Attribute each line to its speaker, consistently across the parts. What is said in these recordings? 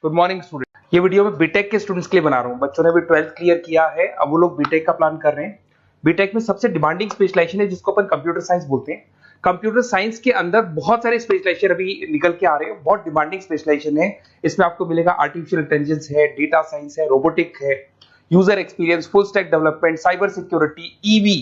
Speaker 1: Good morning student. ये video मैं BTech के स्टूडेंट्स के लिए बना रहा हूँ। बच्चों ने भी 12th क्लियर किया है, अब वो लोग बीटेक का प्लान कर रहे हैं। बीटेक में सबसे डिमांडिंग स्पेशलाइजेशन है जिसको अपन कंप्यूटर साइंस बोलते हैं। कंप्यूटर साइंस के अंदर बहुत सारे स्पेशलाइजेशन अभी निकल के आ रहे हैं, बहुत डिमांडिंग स्पेशलाइजेशन है। इसमें आपको मिलेगा आर्टिफिशियल इंटेलिजेंस है, डेटा साइंस है, रोबोटिक है, user experience, full stack development, cyber security, EV,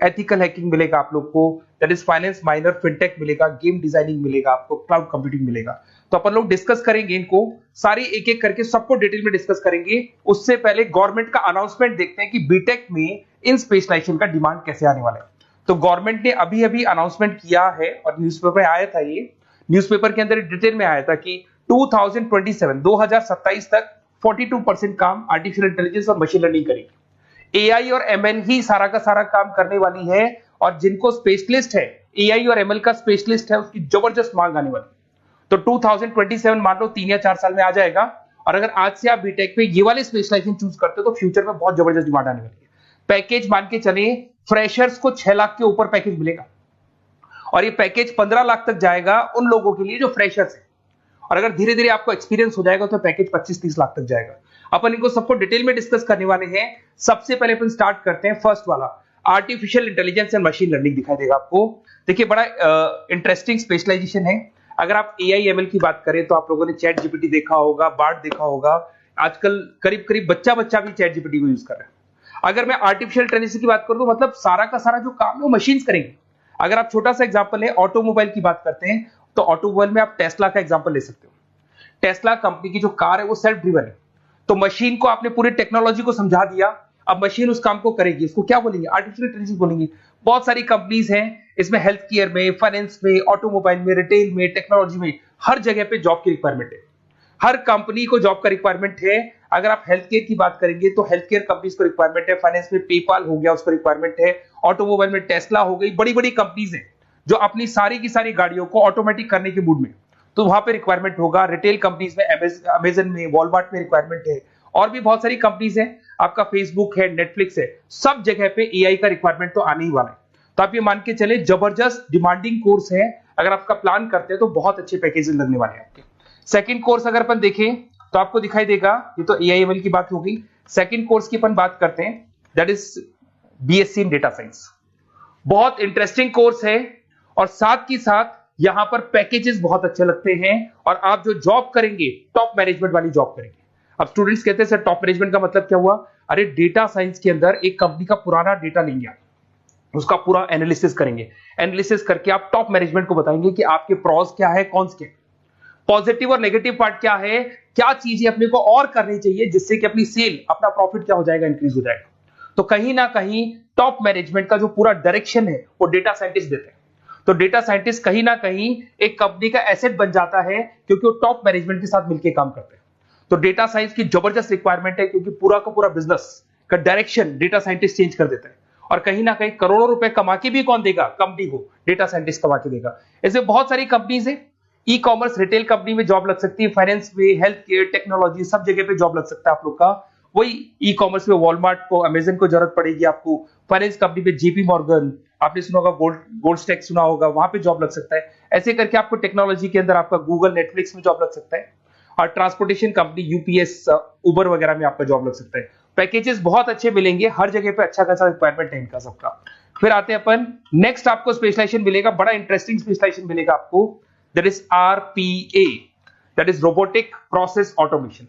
Speaker 1: ethical hacking मिलेगा आप लोग को, that is finance minor, fintech मिलेगा, गेम डिजाइनिंग मिलेगा आपको, क्लाउड कंप्यूटिंग मिलेगा। तो अपन लोग डिस्कस करेंगे इनको सारी एक एक करके, सबको डिटेल में डिस्कस करेंगे। उससे पहले गवर्नमेंट का अनाउंसमेंट देखते हैं कि बीटेक में इन स्पेशलाइजेशन का डिमांड कैसे आने वाला है। तो गवर्नमेंट ने अभी अभी अनाउंसमेंट किया है और न्यूज़पेपर में आया था, ये न्यूज़पेपर के अंदर डिटेल में आया था कि 2027 तक 42% काम आर्टिफिशियल इंटेलिजेंस और मशीन लर्निंग करेगी। एआई और एमएल ही सारा का सारा काम करने वाली है, और जिनको स्पेशलिस्ट है, एआई और एमएल का स्पेशलिस्ट है, उसकी जबरदस्त मांग आने वाली है। तो 2027 मान लो 3 या 4 साल में आ जाएगा। और अगर आज से आप बीटेक पे ये वाले स्पेशलाइजेशन चूज करते हो तो फ्यूचर में बहुत जबरदस्त डिमांड आने वाली है। पैकेज मान के चले, फ्रेशर्स को 6 लाख के ऊपर पैकेज मिलेगा, और ये पैकेज 15 लाख तक जाएगा उन लोगों के लिए जो फ्रेशर्स है। और अगर धीरे धीरे आपको एक्सपीरियंस हो जाएगा तो पैकेज 25-30 लाख तक जाएगा। अपन इनको सबको डिटेल में डिस्कस करने वाले हैं। सबसे पहले अपन स्टार्ट करते हैं फर्स्ट वाला, artificial intelligence and machine learning दिखाई देगा आपको। देखिए बड़ा इंटरेस्टिंग स्पेशलाइजेशन है। अगर आप एआई एमएल की बात करें तो आप लोगों ने चैट जीपीटी देखा होगा, बार्ड देखा होगा। आजकल करीब करीब बच्चा भी चैट जीपीटी को यूज कर रहा है। अगर मैं आर्टिफिशियल इंटेलिजेंस की बात करूं तो मतलब सारा का सारा जो काम है वो मशीन्स करेंगे। अगर आप छोटा सा एग्जांपल है, ऑटोमोबाइल की बात करते हैं तो ऑटोमोबाइल में आप टेस्ला का एग्जांपल ले सकते हो। टेस्ला कंपनी की जो कार है वो सेल्फ ड्रिवन है। तो मशीन को आपने पूरी टेक्नोलॉजी को समझा दिया, अब मशीन उस काम को करेगी। इसको क्या बोलेंगे? आर्टिफिशियल इंटेलिजेंस बोलेंगे। बहुत सारी कंपनीज हैं इसमें, हेल्थ केयर में, फाइनेंस में, ऑटोमोबाइल में, रिटेल में, टेक्नोलॉजी में, हर जगह पे जॉब की रिक्वायरमेंट है। हर कंपनी को जॉब का रिक्वायरमेंट है। अगर आप हेल्थ केयर की बात करेंगे तो हेल्थ केयर कंपनीज को रिक्वायरमेंट है, फाइनेंस में पेपाल हो गया उसको रिक्वायरमेंट है, ऑटोमोबाइल में टेस्ला हो गई, बड़ी बड़ी कंपनीज हैं जो अपनी सारी की सारी गाड़ियों को ऑटोमेटिक करने के मूड में, तो वहां पे रिक्वायरमेंट होगा। रिटेल कंपनीज में अमेजन में, वॉलमार्ट में रिक्वायरमेंट है, और भी बहुत सारी कंपनीज हैं, आपका फेसबुक है, नेटफ्लिक्स है, सब जगह पे एआई का रिक्वायरमेंट तो आने ही वाला है। तो आप ये मान के चले जबरदस्त डिमांडिंग कोर्स है। अगर आपका प्लान करते हैं तो बहुत अच्छे पैकेजेस लगने वाले हैं आपके। सेकंड कोर्स अगर अपन देखें तो आपको दिखाई देगा, ये तो एआई एमएल की बात हो गई। सेकंड कोर्स की अपन बात करते हैं, that is BSc in data science. बहुत इंटरेस्टिंग कोर्स है, और साथ ही साथ यहां पर पैकेजेस बहुत अच्छे लगते हैं, और आप जो जॉब करेंगे टॉप मैनेजमेंट वाली जॉब करेंगे। अब स्टूडेंट्स कहते हैं सर टॉप मैनेजमेंट का मतलब क्या हुआ? अरे डेटा साइंस के अंदर एक कंपनी का पुराना डेटा लेंगे आप, उसका पूरा एनालिसिस करेंगे, एनालिसिस करके आप टॉप मैनेजमेंट को बताएंगे कि आपके प्रॉस क्या है, कौन से पॉजिटिव और नेगेटिव पार्ट क्या है, क्या चीजें अपने को और करनी चाहिए जिससे कि अपनी सेल, अपना प्रॉफिट क्या हो जाएगा, इंक्रीज हो जाएगा। तो कहीं ना कहीं टॉप मैनेजमेंट का जो पूरा डायरेक्शन है वो डेटा साइंटिस्ट देते हैं। तो डेटा साइंटिस्ट कहीं ना कहीं एक कंपनी का एसेट बन जाता है, क्योंकि वो टॉप मैनेजमेंट के साथ मिलकर काम करते हैं। तो डेटा साइंस की जबरदस्त रिक्वायरमेंट है, क्योंकि पूरा का पूरा बिजनेस का डायरेक्शन डेटा साइंटिस्ट चेंज कर देता है। और कहीं ना कहीं करोड़ों रुपए कमा के भी कौन देगा? कंपनी को डेटा साइंटिस्ट कमा के देगा। ऐसे बहुत सारी कंपनीज है, ई कॉमर्स, रिटेल कंपनी में जॉब लग सकती है, फाइनेंस में, हेल्थ केयर, टेक्नोलॉजी, सब जगह पे जॉब लग सकता है आप लोग का। वही ई कॉमर्स में वॉलमार्ट को, अमेजन को जरूरत पड़ेगी आपको। फाइनेंस कंपनी पे जेपी मॉर्गन, आपने सुना होगा, गोल्ड स्टैक सुना होगा, वहां पे जॉब लग सकता है। ऐसे करके आपको टेक्नोलॉजी के अंदर आपका गूगल, नेटफ्लिक्स में जॉब लग सकता है। और ट्रांसपोर्टेशन कंपनी यूपीएस, उबर वगैरह में आपका जॉब लग सकता है। पैकेजेस बहुत अच्छे मिलेंगे, हर जगह पे अच्छा खासा रिक्वायरमेंट है इनका सबका। फिर आते हैं अपन नेक्स्ट, आपको स्पेशलाइजेशन मिलेगा, बड़ा इंटरेस्टिंग स्पेशलाइजेशन मिलेगा आपको, that is RPA, that is robotic process automation.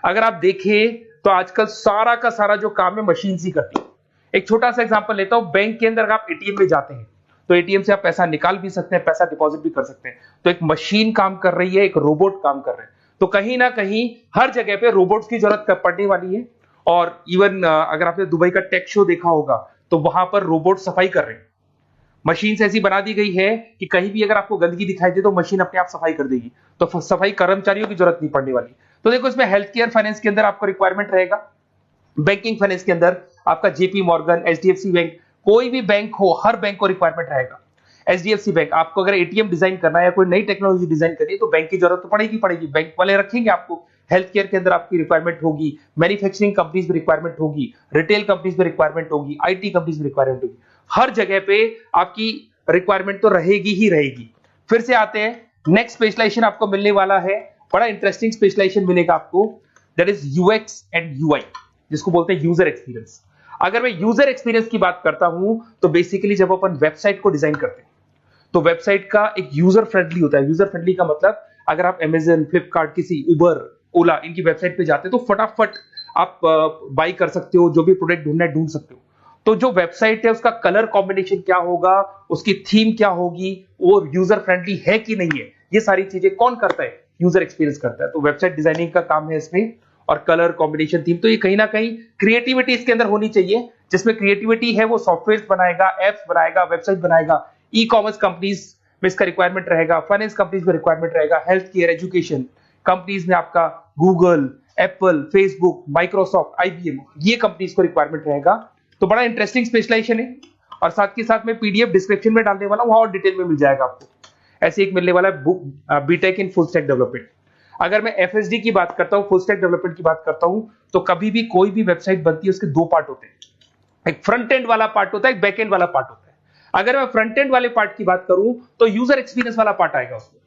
Speaker 1: अगर आप देखें तो आजकल सारा का सारा जो काम है मशीन ही करती है। एक छोटा सा एग्जांपल लेता हूं, बैंक के अंदर आप एटीएम में जाते हैं तो एटीएम से आप पैसा निकाल भी सकते हैं, पैसा डिपॉजिट भी कर सकते हैं। तो एक मशीन काम कर रही है, एक रोबोट काम कर रहे हैं। तो कहीं ना कहीं हर जगह पे रोबोट्स की जरूरत पड़ने वाली है। और इवन अगर आपने दुबई का टेक शो देखा होगा तो वहां पर रोबोट सफाई कर रहे हैं। मशीन ऐसी बना दी गई है कि कहीं भी अगर आपको गंदगी दिखाई दे तो मशीन अपने आप सफाई कर देगी, तो सफाई कर्मचारियों की जरूरत नहीं पड़ने वाली। तो देखो इसमें हेल्थ केयर, फाइनेंस के अंदर आपको रिक्वायरमेंट रहेगा, बैंकिंग फाइनेंस के अंदर आपका जेपी मॉर्गन, एचडीएफसी बैंक, कोई भी बैंक हो, हर बैंक को रिक्वायरमेंट रहेगा। एचडीएफसी बैंक, आपको अगर एटीएम डिजाइन करना है या कोई नई टेक्नोलॉजी डिजाइन करनी है तो बैंक की जरूरत तो पड़ेगी, बैंक वाले रखेंगे आपको। हेल्थ केयर के अंदर आपकी रिक्वायरमेंट होगी, मैन्युफैक्चरिंग कंपनीज में रिक्वायरमेंट होगी, रिटेल कंपनीज में रिक्वायरमेंट होगी, आईटी कंपनीज में रिक्वायरमेंट होगी। हर जगह पे आपकी रिक्वायरमेंट तो रहेगी ही रहेगी। फिर से आते हैं नेक्स्ट स्पेशलाइजेशन आपको मिलने वाला है बड़ा इंटरेस्टिंग स्पेशलाइजेशन मिलेगा आपको, that is UX and UI, जिसको बोलते हैं यूजर एक्सपीरियंस। अगर मैं यूजर एक्सपीरियंस की बात करता हूं तो बेसिकली जब अपन वेबसाइट को डिजाइन करते हैं तो वेबसाइट का एक यूजर फ्रेंडली होता है। यूजर फ्रेंडली का मतलब अगर आप अमेजन, फ्लिपकार्ट, किसी उबर, ओला इनकी वेबसाइट पे जाते हैं तो फटाफट आप बाई कर सकते हो, जो भी प्रोडक्ट ढूंढना है ढूंढ सकते हो। तो जो वेबसाइट है उसका कलर कॉम्बिनेशन क्या होगा, उसकी थीम क्या होगी, वो यूजर फ्रेंडली है कि नहीं है, ये सारी चीजें कौन करता है, यूजर एक्सपीरियंस करता है। तो वेबसाइट डिजाइनिंग का काम है इसमें, और कलर कॉम्बिनेशन, थीम। तो ये कहीं ना कहीं क्रिएटिविटी इसके अंदर होनी चाहिए। जिसमें क्रिएटिविटी है वो सॉफ्टवेयर बनाएगा, एप्स बनाएगा, वेबसाइट बनाएगा। ई कॉमर्स कंपनीज में इसका रिक्वायरमेंट रहेगा, फाइनेंस कंपनीज में रिक्वायरमेंट रहेगा, हेल्थ केयर, एजुकेशन कंपनीज में आपका Google, Apple, Facebook, Microsoft, IBM, ये कंपनीज को रिक्वायरमेंट रहेगा। तो बड़ा इंटरेस्टिंग स्पेशलाइजेशन है। और साथ के साथ में पीडीएफ डिस्क्रिप्शन में डाल देने वाला हूं, और डिटेल में मिल जाएगा आपको। ऐसे एक मिलने वाला है book, B Tech in full stack development. अगर मैं एफएसडी की बात करता हूं, फुल स्टैक डेवलपमेंट की बात करता हूं, तो कभी भी कोई भी वेबसाइट बनती है उसके दो पार्ट होते हैं, एक फ्रंट एंड वाला पार्ट होता है, एक बैक एंड वाला पार्ट होता है। अगर मैं फ्रंट एंड वाले पार्ट की बात करूं तो यूजर एक्सपीरियंस वाला पार्ट आएगा उसमें।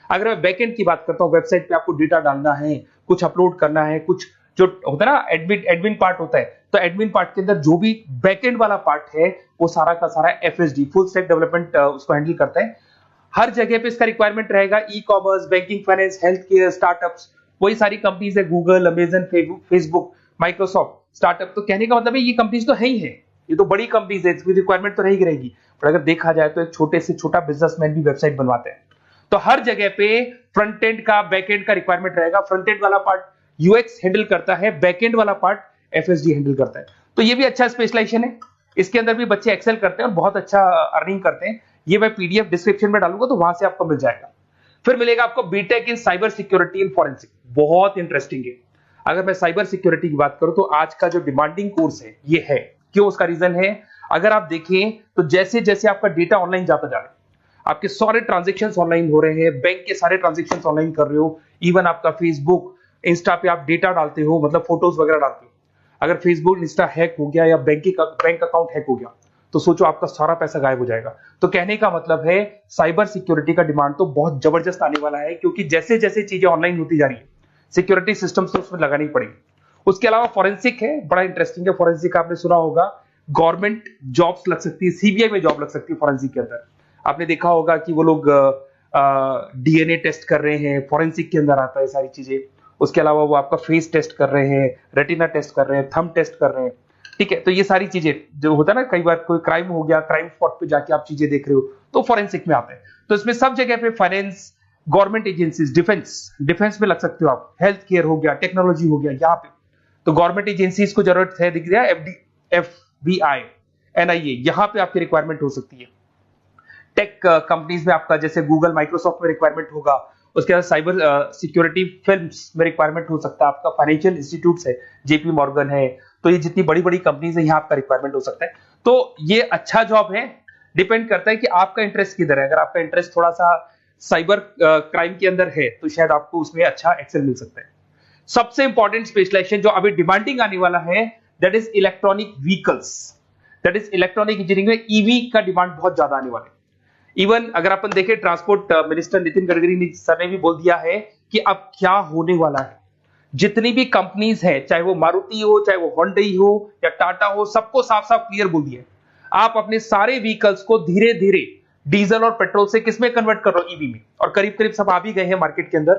Speaker 1: अगर मैं बैक एंड की बात करता हूं, वेबसाइट पे आपको डेटा डालना है, कुछ अपलोड करना है, कुछ जो होता है ना एडमिन पार्ट होता है, तो एडमिन पार्ट के अंदर जो भी बैक एंड वाला पार्ट है वो सारा का सारा एफएसडी, फुल स्टैक डेवलपमेंट, उसको हैंडल करता है। हर जगह पे इसका रिक्वायरमेंट रहेगा। E commerce, banking, finance, health care, startups, वही सारी कंपनीज है, Google, Amazon, Facebook, Microsoft, startup. तो कहने का मतलब है ये कंपनीज तो है ही है, ये तो बड़ी कंपनीज है, इसकी रिक्वायरमेंट तो रहेगी। पर अगर देखा जाए तो एक छोटे से छोटा बिजनेसमैन भी वेबसाइट बनवाते हैं। तो हर जगह पे फ्रंट एंड का, बैक एंड का रिक्वायरमेंट रहेगा। फ्रंट एंड वाला पार्ट यूएक्स हैंडल करता है, बैक एंड वाला पार्ट एफएसडी हैंडल करता है। तो ये भी अच्छा स्पेशलाइजेशन है। इसके अंदर भी बच्चे एक्सेल करते हैं और बहुत अच्छा अर्निंग करते हैं। ये मैं पीडीएफ डिस्क्रिप्शन में डालूंगा तो वहां से आपको मिल जाएगा। फिर मिलेगा आपको B Tech in cyber security and forensic, बहुत इंटरेस्टिंग है। अगर मैं साइबर सिक्योरिटी की बात करूं तो आज का जो डिमांडिंग कोर्स है ये है। क्यों? उसका रीजन है, अगर आप देखें तो जैसे जैसे आपका डेटा ऑनलाइन जाता जा रहा है, आपके सारे ट्रांजेक्शन ऑनलाइन हो रहे हैं, बैंक के सारे ट्रांजेक्शन ऑनलाइन कर रहे हो, इवन आपका फेसबुक, इंस्टा पे आप डेटा डालते हो, मतलब फोटोज वगैरह डालते हो। अगर फेसबुक, इंस्टा हैक हो गया या बैंक अकाउंट हैक हो गया तो सोचो आपका सारा पैसा गायब हो जाएगा। तो कहने का मतलब है साइबर सिक्योरिटी का डिमांड तो बहुत जबरदस्त आने वाला है, क्योंकि जैसे जैसे चीजें ऑनलाइन होती जा रही है सिक्योरिटी सिस्टम्स तो उसमें लगानी पड़ेगी। उसके अलावा फॉरेंसिक है, बड़ा इंटरेस्टिंग है। फॉरेंसिक आपने सुना होगा, गवर्नमेंट जॉब्स लग सकती है, सीबीआई में जॉब लग सकती है फॉरेंसिक के अंदर। आपने देखा होगा कि वो लोग डीएनए टेस्ट कर रहे हैं, फॉरेंसिक के अंदर आता है सारी चीजें। उसके अलावा वो आपका फेस टेस्ट कर रहे हैं, रेटिना टेस्ट कर रहे हैं, थंब टेस्ट कर रहे हैं। ठीक है, तो ये सारी चीजें जो होता है ना, कई बार कोई क्राइम हो गया, क्राइम स्पॉट पे जाके आप चीजें देख रहे हो तो फॉरेंसिक में आते हैं। तो इसमें सब जगह पे फाइनेंस, गवर्नमेंट एजेंसीज, डिफेंस में लग सकते हो आप, हेल्थ केयर हो गया, टेक्नोलॉजी हो गया, यहाँ पे तो गवर्नमेंट एजेंसीज को जरूरत है, दिख रहा है, एफबीआई, एनआईए, यहाँ पे आपकी रिक्वायरमेंट हो सकती है। टेक कंपनीज में आपका जैसे गूगल, माइक्रोसॉफ्ट में रिक्वायरमेंट होगा। उसके बाद साइबर सिक्योरिटी फिल्म्स में रिक्वायरमेंट हो सकता है आपका, फाइनेंशियल इंस्टीट्यूट्स है, जेपी मॉर्गन है, तो ये जितनी बड़ी बड़ी कंपनीज है यहाँ आपका रिक्वायरमेंट हो सकता है। तो ये अच्छा जॉब है, डिपेंड करता है कि आपका इंटरेस्ट किधर है। अगर आपका इंटरेस्ट थोड़ा सा साइबर क्राइम के अंदर है तो शायद आपको उसमें अच्छा एक्सेल मिल सकता है। सबसे इंपॉर्टेंट स्पेशलाइजेशन जो अभी डिमांडिंग आने वाला है, that is electronic vehicles, that is electronic engineering में ईवी का डिमांड बहुत ज्यादा आने वाला है। इवन अगर अपन देखें, transport minister Nitin Gadkari sir ने भी बोल दिया है कि अब क्या होने वाला है, जितनी भी कंपनीज है, चाहे वो मारुति हो, चाहे वो होंडई हो या टाटा हो, सबको साफ साफ क्लियर बोल दिया, आप अपने सारे व्हीकल्स को धीरे धीरे डीजल और पेट्रोल से किसमें कन्वर्ट कर रहे हो, ईवी में। और करीब करीब सब आ भी गए हैं मार्केट के अंदर।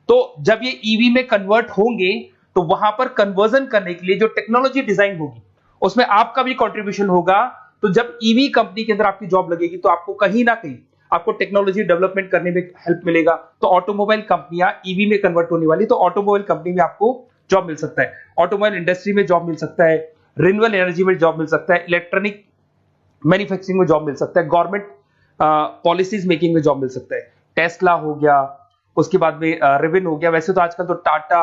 Speaker 1: तो जब ये ईवी में कन्वर्ट होंगे तो वहां पर कन्वर्जन करने के लिए जो टेक्नोलॉजी डिजाइन होगी उसमें आपका भी कंट्रीब्यूशन होगा। तो जब ईवी कंपनी के अंदर आपकी जॉब लगेगी तो आपको कहीं ना कहीं आपको टेक्नोलॉजी डेवलपमेंट करने में हेल्प मिलेगा। तो ऑटोमोबाइल कंपनियां ईवी में कन्वर्ट होने वाली, तो ऑटोमोबाइल कंपनी में आपको जॉब मिल सकता है, ऑटोमोबाइल इंडस्ट्री में जॉब मिल सकता है, रिन्यूएबल एनर्जी में जॉब मिल सकता है, इलेक्ट्रॉनिक मैन्युफैक्चरिंग में जॉब मिल सकता है, गवर्नमेंट पॉलिसीज मेकिंग में जॉब मिल सकता है, टेस्ला हो गया, उसके बाद में रिविन हो गया। वैसे तो आजकल तो टाटा,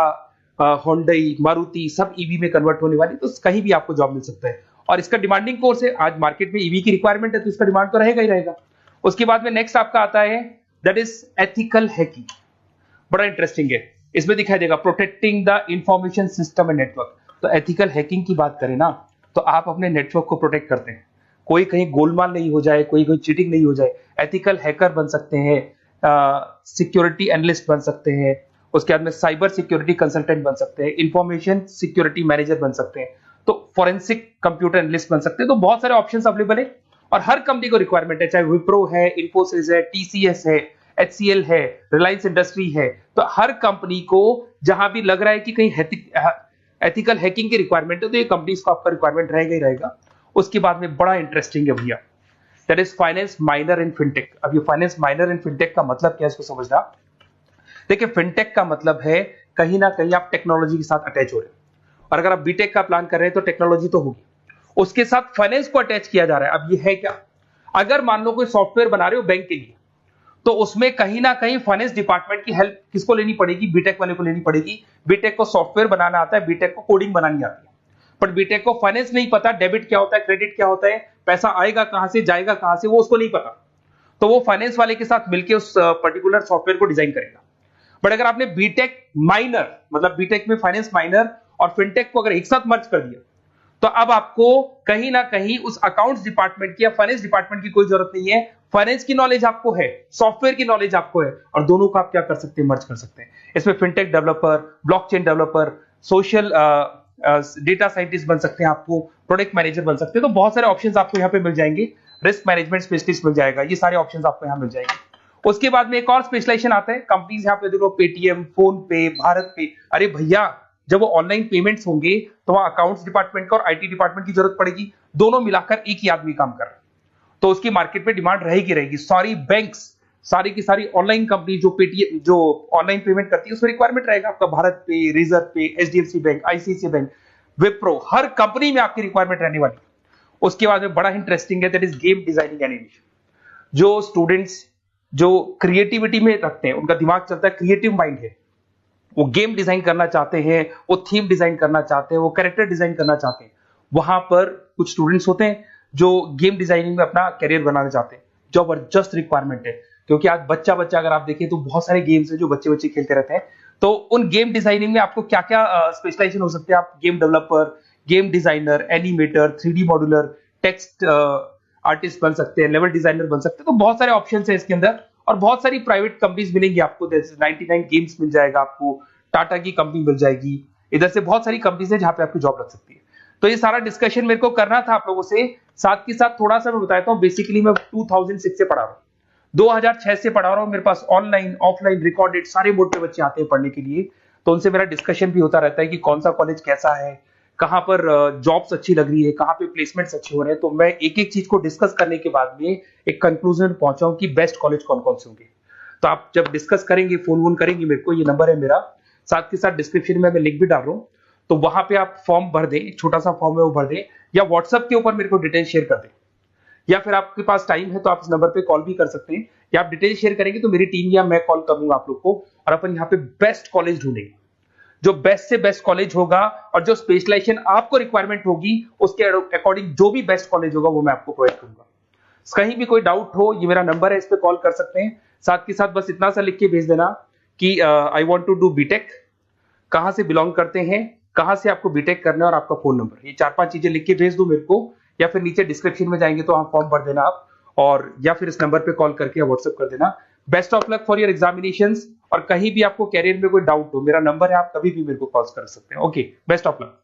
Speaker 1: होंडई, मारुति सब ईवी में कन्वर्ट होने वाली, तो कहीं भी आपको जॉब मिल सकता है। और इसका डिमांडिंग कोर्स है, आज मार्केट में ईवी की रिक्वायरमेंट है तो इसका डिमांड तो रहेगा ही रहेगा। उसके बाद में नेक्स्ट आपका आता है, दैट इज एथिकल हैकिंग, बड़ा इंटरेस्टिंग है। इसमें दिखाई देगा protecting the information system and network. तो एथिकल हैकिंग की बात करें ना, तो आप अपने नेटवर्क को प्रोटेक्ट करते हैं, कोई कहीं गोलमाल नहीं हो जाए, कोई चीटिंग नहीं हो जाए। एथिकल हैकर बन सकते हैं, सिक्योरिटी एनालिस्ट बन सकते हैं, उसके बाद में साइबर सिक्योरिटी कंसल्टेंट बन सकते हैं, इंफॉर्मेशन सिक्योरिटी मैनेजर बन सकते हैं, तो फोरेंसिक कंप्यूटर एनालिस्ट बन सकते हैं। तो बहुत सारे ऑप्शंस अवेलेबल है और हर कंपनी को रिक्वायरमेंट है, चाहे विप्रो है, इन्फोसिस है, टीसीएस है, एचसीएल है, रिलायंस इंडस्ट्री है। तो हर कंपनी को जहां भी लग रहा है कि कहीं एथिकल हैकिंग की रिक्वायरमेंट है तो ये कंपनीज को आपका रिक्वायरमेंट रहेगा ही रहेगा। उसके बाद में बड़ा इंटरेस्टिंग है भैया, that is finance minor in fintech. अब ये फाइनेंस माइनर इन फिनटेक का मतलब क्या है इसको समझना। देखिए फिनटेक का मतलब है कहीं ना कहीं आप टेक्नोलॉजी के साथ अटैच हो रहे हैं, और अगर आप बीटेक का प्लान कर रहे हैं तो टेक्नोलॉजी तो होगी, उसके साथ फाइनेंस को अटैच किया जा रहा है। अब ये है क्या, अगर मान लो कोई सॉफ्टवेयर बना रहे हो बैंक के लिए, तो उसमें कहीं ना कहीं फाइनेंस डिपार्टमेंट की हेल्प किसको लेनी पड़ेगी, बीटेक वाले को लेनी पड़ेगी। बीटेक को सॉफ्टवेयर बनाना आता है, बीटेक को कोडिंग बनानी आती है, बट बीटेक को फाइनेंस नहीं पता, डेबिट क्या होता है, क्रेडिट क्या होता है, पैसा आएगा कहां से, जाएगा कहां से, वो उसको नहीं पता। तो वो फाइनेंस वाले के साथ मिलकर उस पर्टिकुलर सॉफ्टवेयर को डिजाइन करेगा। बट अगर आपने बीटेक माइनर, मतलब बीटेक में फाइनेंस माइनर और फिनटेक को अगर एक साथ मर्ज कर दिया, तो अब आपको कहीं ना कहीं उस अकाउंट्स डिपार्टमेंट की या फाइनेंस डिपार्टमेंट की कोई जरूरत नहीं है। फाइनेंस की नॉलेज आपको है, सॉफ्टवेयर की नॉलेज आपको है, और दोनों को आप क्या कर सकते हैं, मर्ज कर सकते हैं। इसमें fintech developer, blockchain developer, social data scientist बन सकते हैं, आपको प्रोडक्ट मैनेजर बन सकते हैं। तो बहुत सारे ऑप्शंस आपको यहाँ पे मिल जाएंगे, रिस्क मैनेजमेंट स्पेशलिस्ट मिल जाएगा, ये सारे ऑप्शंस आपको यहाँ मिल जाएंगे। उसके बाद में एक और स्पेशलाइजेशन आता है, कंपनीज यहाँ पे देखो पेटीएम, फोन पे, भारत पे। अरे भैया जब वो ऑनलाइन पेमेंट्स होंगे तो वहां अकाउंट्स डिपार्टमेंट का और आईटी डिपार्टमेंट की जरूरत पड़ेगी, दोनों मिलाकर एक ही आदमी काम कर रहा है, तो उसकी मार्केट में डिमांड रहेगी रहेगी। सारी बैंक्स, सारी की सारी ऑनलाइन कंपनी जो पेटीएम, जो ऑनलाइन पेमेंट करती है, उसमें रिक्वायरमेंट रहेगा आपका भारत पे, Razorpay, HDFC bank, ICICI bank, Wipro, हर कंपनी में आपकी रिक्वायरमेंट रहने वाली है। उसके बाद में बड़ा इंटरेस्टिंग है, that is game designing animation. जो स्टूडेंट्स जो क्रिएटिविटी में रखते हैं, उनका दिमाग चलता है, क्रिएटिव माइंड है, वो गेम डिजाइन करना चाहते हैं, वो थीम डिजाइन करना चाहते हैं, वो कैरेक्टर डिजाइन करना चाहते हैं, वहां पर कुछ स्टूडेंट्स होते हैं जो गेम डिजाइनिंग में अपना कैरियर बनाना चाहते हैं। जबरदस्त रिक्वायरमेंट है, क्योंकि आज बच्चा अगर आप देखें तो बहुत सारे गेम्स हैं जो बच्चे खेलते रहते हैं। तो उन गेम डिजाइनिंग में आपको क्या क्या स्पेशलाइजेशन हो सकते हैं, आप game developer, game designer, animator, 3D modular, text artist बन सकते हैं, लेवल डिजाइनर बन सकते हैं। तो बहुत सारे ऑप्शन है इसके अंदर, और बहुत सारी प्राइवेट कंपनीज मिलेंगी आपको, जैसे 99 गेम्स मिल जाएगा आपको, टाटा की कंपनी मिल जाएगी, इधर से बहुत सारी कंपनीज है जहां पे आपकी जॉब लग सकती है। तो ये सारा डिस्कशन मेरे को करना था आप लोगों से, साथ के साथ थोड़ा सा मैं बताता हूँ। बेसिकली मैं 2006 से पढ़ा रहा हूँ, 2006 से पढ़ा रहा हूँ। मेरे पास ऑनलाइन, ऑफलाइन, रिकॉर्डेड सारे मोड पे बच्चे आते हैं पढ़ने के लिए, तो उनसे मेरा डिस्कशन भी होता रहता है कि कौन सा कॉलेज कैसा है, कहां पर जॉब्स अच्छी लग रही है, कहां पे प्लेसमेंट्स अच्छे हो रहे हैं। तो मैं एक एक चीज को डिस्कस करने के बाद में एक कंक्लूजन पहुंचा हूं कि बेस्ट कॉलेज कौन कौन से होंगे। तो आप जब डिस्कस करेंगे, फोन वोन करेंगे मेरे को, ये नंबर है मेरा, साथ के साथ डिस्क्रिप्शन में मैं लिंक भी डाल रहा हूँ, तो वहां पे आप फॉर्म भर दें, एक छोटा सा फॉर्म है वो भर दें, या व्हाट्सएप के ऊपर मेरे को डिटेल शेयर कर दें, या फिर आपके पास टाइम है तो आप इस नंबर पे कॉल भी कर सकते हैं, या आप डिटेल शेयर करेंगे तो मेरी टीम या मैं कॉल करूंगा आप लोग को, और अपन यहाँ पे बेस्ट कॉलेज ढूंढेंगे, जो बेस्ट से बेस्ट कॉलेज होगा, और जो स्पेशलाइजेशन आपको रिक्वायरमेंट होगी उसके अकॉर्डिंग जो भी बेस्ट कॉलेज होगा वो मैं आपको प्रोवाइड करूंगा। कहीं भी कोई डाउट हो, ये मेरा नंबर है, इस पे कॉल कर सकते हैं। साथ के साथ बस इतना सा लिख के भेज देना कि I want to do B Tech, कहां से बिलोंग करते हैं, कहां से आपको बीटेक करना है, और आपका फोन नंबर, ये 4-5 चीजें लिख के भेज दो मेरे को, या फिर नीचे डिस्क्रिप्शन में जाएंगे तो आप फॉर्म भर देना आप, और या फिर इस नंबर पे कॉल करके या व्हाट्सएप कर देना। Best of luck for your examinations, और कहीं भी आपको कैरियर में कोई डाउट हो, मेरा नंबर है, आप कभी भी मेरे को कॉल कर सकते हैं। Okay, best of luck.